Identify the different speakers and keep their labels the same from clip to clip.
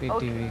Speaker 1: PTV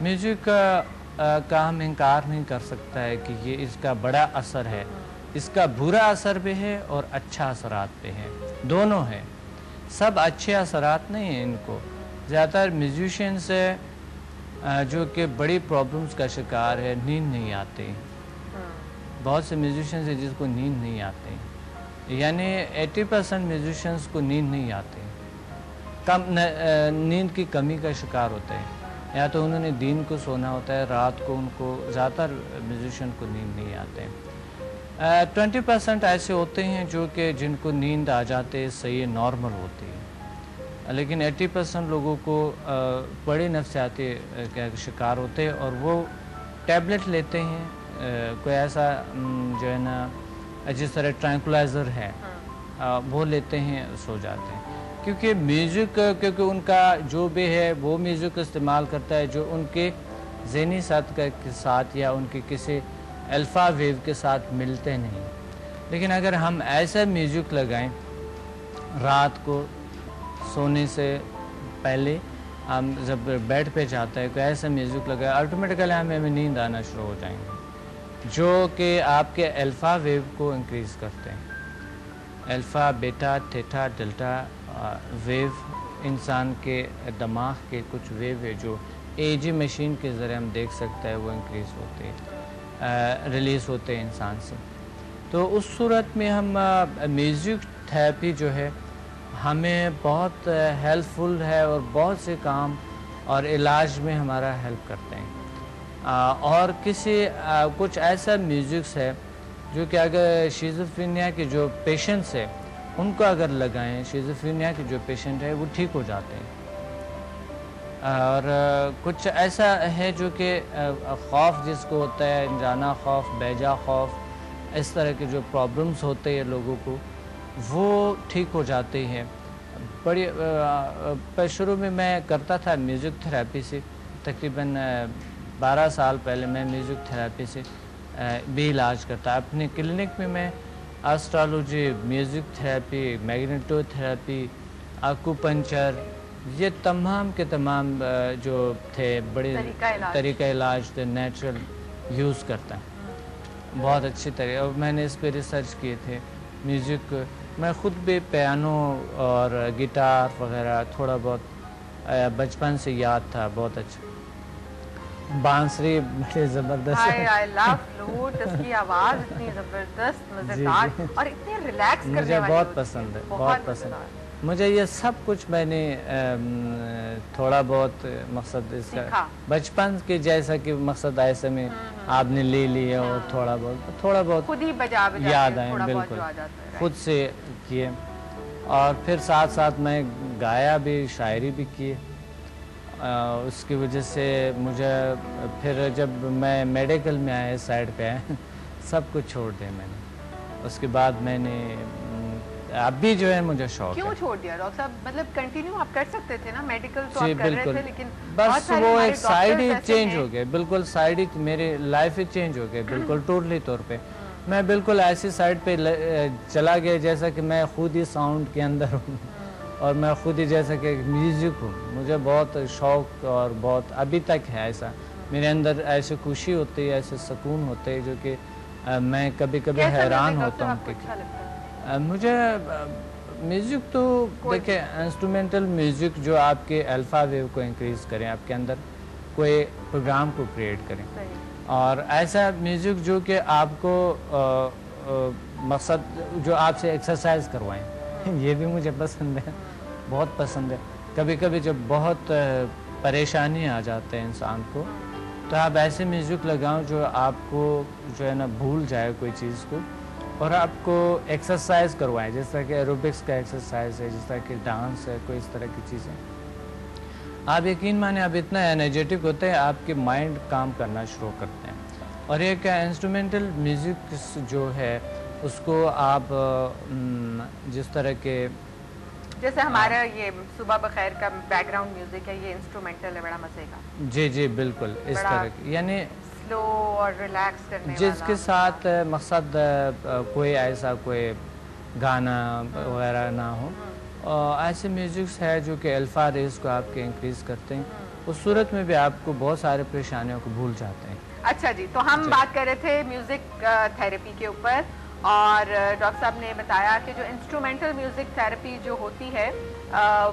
Speaker 1: music کا ہم انکار نہیں کر سکتا ہے کہ یہ اس کا بڑا اثر ہے. اس کا برا اثر بھی ہے اور اچھا اثرات بھی ہے, دونوں ہیں. سب اچھے اثرات نہیں ہیں ان کو. زیادہ تر میوزیشینس جو کہ بڑی پرابلمس کا شکار ہے, نیند نہیں آتی. بہت سے میوزیشینس ہیں جس کو نیند نہیں آتی, یعنی 80% میوزیشینس کو نیند نہیں آتی, نیند کی کمی کا شکار ہوتے ہیں. یا تو انہوں نے دن کو سونا ہوتا ہے, رات کو ان کو زیادہ تر میوزیشین کو نیند نہیں آتے. 20% ایسے ہوتے ہیں جو کہ جن کو نیند آ جاتے صحیح نارمل ہوتی ہے, لیکن 80% لوگوں کو بڑی نفسیاتی کا شکار ہوتے ہیں اور وہ ٹیبلٹ لیتے ہیں, کوئی ایسا جو ہے نا جس طرح ٹرینکولائزر ہے وہ لیتے ہیں, سو جاتے ہیں. کیونکہ میوزک کیونکہ ان کا جو بھی ہے وہ میوزک استعمال کرتا ہے جو ان کے ذہنی سطح کے ساتھ یا ان کے کسی الفا ویو کے ساتھ ملتے نہیں. لیکن اگر ہم ایسا میوزک لگائیں رات کو سونے سے پہلے, ہم جب بیڈ پہ جاتا ہے کوئی ایسا میوزک لگائیں, آٹومیٹیکلی ہمیں نیند آنا شروع ہو جائیں گے جو کہ آپ کے الفا ویو کو انکریز کرتے ہیں. الفا, بیٹا, تھیٹا, ڈیلٹا ویو انسان کے دماغ کے کچھ ویو ہے جو AEG مشین کے ذریعے ہم دیکھ سکتے ہیں, وہ انکریز ہوتے ہیں, ریلیز ہوتے ہیں انسان سے. تو اس صورت میں ہم میوزک تھراپی جو ہے ہمیں بہت ہیلپ فل ہے اور بہت سے کام اور علاج میں ہمارا ہیلپ کرتے ہیں. اور کچھ ایسا میوزکس ہے جو کہ اگر شیزوفرینیا کے جو پیشنٹس ہے ان کو اگر لگائیں, شیزوفرینیا کے جو پیشنٹ ہے وہ ٹھیک ہو جاتے ہیں. اور کچھ ایسا ہے جو کہ خوف جس کو ہوتا ہے, انجانہ خوف, بیجا خوف, اس طرح کے جو پرابلمس ہوتے ہیں لوگوں کو وہ ٹھیک ہو جاتے ہیں. بڑی شروع میں کرتا تھا میوزک تھراپی سے, تقریباً 12 سال پہلے میں میوزک تھراپی سے بھی علاج کرتا. اپنے کلینک میں آسٹرالوجی, میوزک تھراپی, میگنیٹو تھراپی, آکوپنچر, یہ تمام کے تمام جو تھے بڑے طریقہ علاج تھے نیچرل یوز کرتا ہے بہت اچھی طرح. اور میں نے اس پہ ریسرچ کیے تھے. میوزک میں خود بھی پیانو اور گٹار وغیرہ تھوڑا بہت بچپن سے یاد تھا, بہت اچھا. بانسری بڑے زبردست ہے,
Speaker 2: I love flute, اس کی آواز اتنی زبردست, مزیدار اور اتنے ریلیکس کرنے والی.
Speaker 1: مجھے بہت پسند ہے, بہت پسند. مجھے یہ سب کچھ میں نے تھوڑا بہت مقصد اس کا بچپن کے جیسا کہ مقصد ایسے میں آپ نے لے لیا اور تھوڑا بہت
Speaker 2: خود ہی بجا
Speaker 1: یاد آئے, بالکل خود سے کیے. اور پھر ساتھ ساتھ میں گایا بھی, شاعری بھی کیے. اس کی وجہ سے مجھے پھر جب میں میڈیکل میں آیا, سائڈ پہ آیا, سب کچھ چھوڑ دیا میں نے. اس کے بعد میں نے اب بھی جو ہے مجھے شوق.
Speaker 2: کیوں چھوڑ دیا ڈاکٹر صاحب؟ مطلب کنٹینیو آپ کر سکتے تھے نا, میڈیکل تو آپ کر رہے تھے, لیکن
Speaker 1: بس وہ ایک سائیڈ ہی چینج ہو گئے, بالکل سائیڈ ہی, میری لائف ہی چینج ہو گئی بالکل ٹوٹلی طور پہ. میں بالکل ایسی سائیڈ پہ چلا گیا جیسا کہ میں خود ہی ساؤنڈ کے اندر ہوں اور میں خود ہی جیسا کہ میوزک ہوں. مجھے بہت شوق اور بہت ابھی تک ہے ایسا میرے اندر, ایسے خوشی ہوتی ہے, ایسے سکون ہوتے ہیں جو کہ میں کبھی کبھی حیران ہوتا ہوں. کہ مجھے میوزک تو دیکھیں, انسٹرومنٹل میوزک جو آپ کے الفا ویو کو انکریز کریں, آپ کے اندر کوئی پروگرام کو کریٹ کریں, اور ایسا میوزک جو کہ آپ کو مقصد جو آپ سے ایکسرسائز کروائیں, یہ بھی مجھے پسند ہے, بہت پسند ہے. کبھی کبھی جب بہت پریشانی آ جاتے ہیں انسان کو, تو آپ ایسے میوزک لگاؤں جو آپ کو جو ہے نا بھول جائے کوئی چیز کو, اور آپ کو ایکسرسائز کروائیں, جس طرح کہ ایروبکس کا ایکسرسائز ہے, جس طرح کہ ڈانس ہے, کوئی اس طرح کی چیزیں. آپ یقین مانیں آپ اتنا انرجیٹک ہوتے ہیں, آپ کے مائنڈ کام کرنا شروع کرتے ہیں. اور ایک انسٹرومنٹل میوزک جو ہے اس کو آپ جس طرح کے
Speaker 2: جیسے ہمارا یہ صبح بخیر کا بیک گراؤنڈ میوزک ہے, یہ انسٹرومنٹل ہے, بڑا مزے کا.
Speaker 1: جی جی بالکل اس طرح کی, یعنی
Speaker 2: سلو اور ریلیکس کرنے
Speaker 1: جس کے ساتھ مقصد کوئی ایسا کوئی گانا وغیرہ نہ ہو. ایسے میوزکس ہے جو کہ الفا ریز کو آپ کے انکریز کرتے ہیں, اس صورت میں بھی آپ کو بہت سارے پریشانیوں کو بھول جاتے ہیں.
Speaker 2: اچھا جی، تو ہم بات کر رہے تھے میوزک تھیراپی کے اوپر، اور ڈاکٹر صاحب نے بتایا کہ جو انسٹرومنٹل میوزک تھیراپی جو ہوتی ہے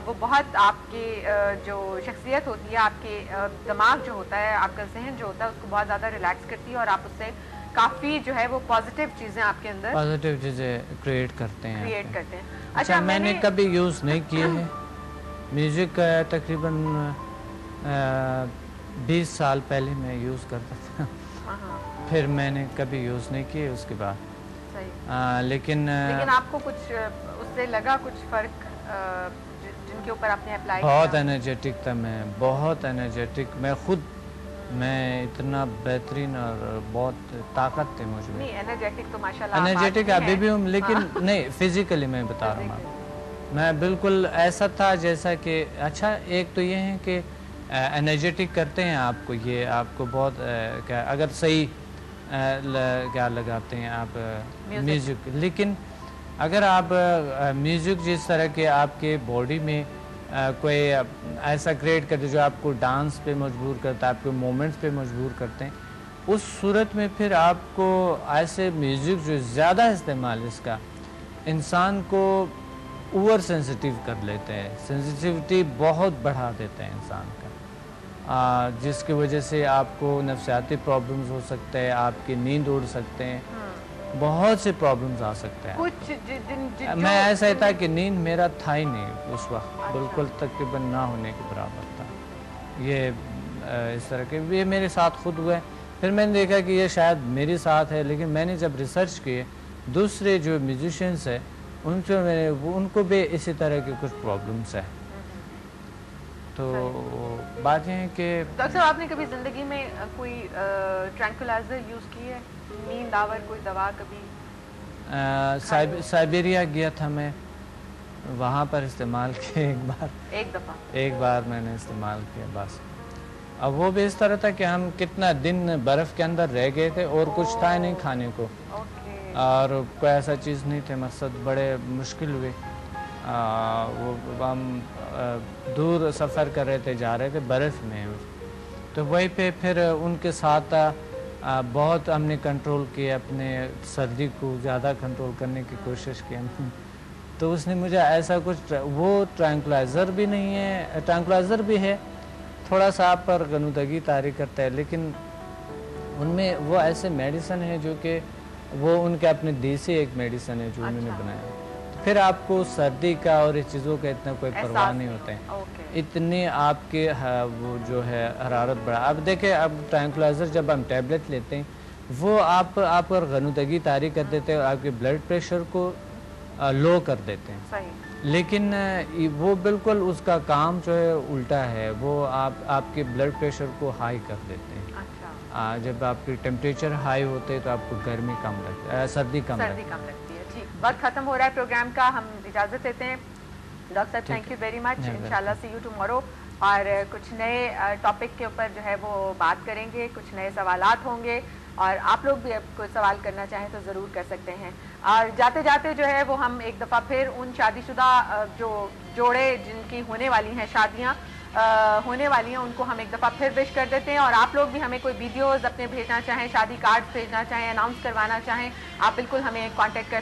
Speaker 2: وہ بہت آپ کی جو شخصیت ہوتی ہے، آپ کے دماغ جو ہوتا ہے، آپ کا ذہن جو ہوتا ہے، اس کو بہت زیادہ ریلیکس کرتی ہے، اور آپ اس سے کافی جو ہے وہ پازیٹیو چیزیں آپ کے اندر
Speaker 1: پازیٹیو چیزیں کریٹ کرتے ہیں.
Speaker 2: اچھا،
Speaker 1: میں نے کبھی یوز نہیں کیے ہیں میوزک. تقریباً 20 سال پہلے میں یوز کرتا تھا، پھر میں نے کبھی یوز نہیں کیے اس کے بعد. لیکن
Speaker 2: آپ کو کچھ اس سے لگا کچھ فرق جن کے اوپر آپ نے اپلائی کیا؟
Speaker 1: بہت انرجیٹک تھا میں، بہت انرجیٹک. میں اتنا بہترین اور بہت طاقت تھی مجھ میں.
Speaker 2: انرجیٹک تو ماشاءاللہ
Speaker 1: انرجیٹک ابھی بھی ہوں، لیکن نہیں، فزیکلی میں بتا رہا ہوں. میں بالکل ایسا تھا جیسا کہ اچھا ایک تو یہ ہے کہ انرجیٹک کرتے ہیں آپ کو، یہ آپ کو بہت اگر صحیح کیا لگاتے ہیں آپ میوزک. لیکن اگر آپ میوزک جس طرح کے آپ کے باڈی میں کوئی ایسا کریٹ کرتے جو آپ کو ڈانس پہ مجبور کرتا ہے، آپ کو مومنٹس پہ مجبور کرتے ہیں، اس صورت میں پھر آپ کو ایسے میوزک جو زیادہ استعمال اس کا انسان کو اوور سینسیٹیو کر لیتے ہیں، سینسیٹیوٹی بہت بڑھا دیتے ہیں انسان کا، جس کی وجہ سے آپ کو نفسیاتی پرابلمز ہو سکتے ہیں، آپ کی نیند اڑ سکتے ہیں، بہت سے پرابلمز آ سکتے ہیں. میں ایسا ہی تھا کہ نیند میرا تھا ہی نہیں اس وقت، بالکل تقریباً نہ ہونے کے برابر تھا. یہ اس طرح کے یہ میرے ساتھ خود ہوئے. پھر میں نے دیکھا کہ یہ شاید میری ساتھ ہے، لیکن میں نے جب ریسرچ کیے دوسرے جو میوزیشینس ہیں ان کو بھی اسی طرح کے کچھ پرابلمس ہیں. تو بات یہ ہے کہ
Speaker 2: ڈاکٹر صاحب آپ نے کبھی زندگی میں کوئی ٹرینکولائزر یوز کی ہے، نیند آور کوئی دوا کبھی؟
Speaker 1: سائبیریا گیا تھا میں، وہاں پر استعمال کیا ایک بار میں نے استعمال کیا بس. اب وہ بھی اس طرح تھا کہ ہم کتنا دن برف کے اندر رہ گئے تھے اور کچھ تھا نہیں کھانے کو، اور کوئی ایسا چیز نہیں تھے، مقصد بڑے مشکل ہوئے. ہم دور سفر کر رہے تھے، جا رہے تھے برف میں، تو وہیں پہ پھر ان کے ساتھ بہت ہم نے کنٹرول کیا، اپنے سردی کو زیادہ کنٹرول کرنے کی کوشش کی. تو اس نے مجھے ایسا کچھ، وہ ٹرینکولائزر بھی نہیں ہے، ٹرینکولائزر بھی ہے، تھوڑا سا آپ پر غنودگی طاری کرتا ہے، لیکن ان میں وہ ایسے میڈیسن ہے جو کہ وہ ان کے اپنے دیسی ایک میڈیسن ہے جو انہوں نے بنایا. پھر آپ کو سردی کا اور اس چیزوں کا اتنا کوئی پرواہ نہیں ہوتا ہے، اتنی آپ کے وہ جو ہے حرارت بڑھا. اب دیکھیں، اب ٹرینکولائزر جب ہم ٹیبلٹ لیتے ہیں وہ آپ پر غنودگی طاری کر دیتے ہیں اور آپ کے بلڈ پریشر کو لو کر دیتے ہیں. لیکن وہ بالکل اس کا کام جو ہے الٹا ہے، وہ آپ کے بلڈ پریشر کو ہائی کر دیتے ہیں. جب آپ کی ٹیمپریچر ہائی ہوتے تو آپ کو گرمی کم لگتی ہے، سردی کم لگتی ہے.
Speaker 2: وقت ختم ہو رہا ہے پروگرام کا، ہم اجازت دیتے ہیں. ڈاکٹر صاحب تھینک یو ویری مچ، انشاءاللہ سی یو ٹمورو، اور کچھ نئے ٹاپک کے اوپر جو ہے وہ بات کریں گے، کچھ نئے سوالات ہوں گے، اور آپ لوگ بھی کوئی سوال کرنا چاہیں تو ضرور کر سکتے ہیں. اور جاتے جاتے جو ہے وہ ہم ایک دفعہ پھر ان شادی شدہ جو جوڑے جن کی ہونے والی ہیں شادیاں ہونے والی ہیں ان کو ہم ایک دفعہ پھر وش کر دیتے ہیں. اور آپ لوگ بھی ہمیں کوئی ویڈیوز اپنے بھیجنا چاہیں، شادی کارڈ بھیجنا چاہیں، اناؤنس کروانا چاہیں، آپ بالکل ہمیں کانٹیکٹ کر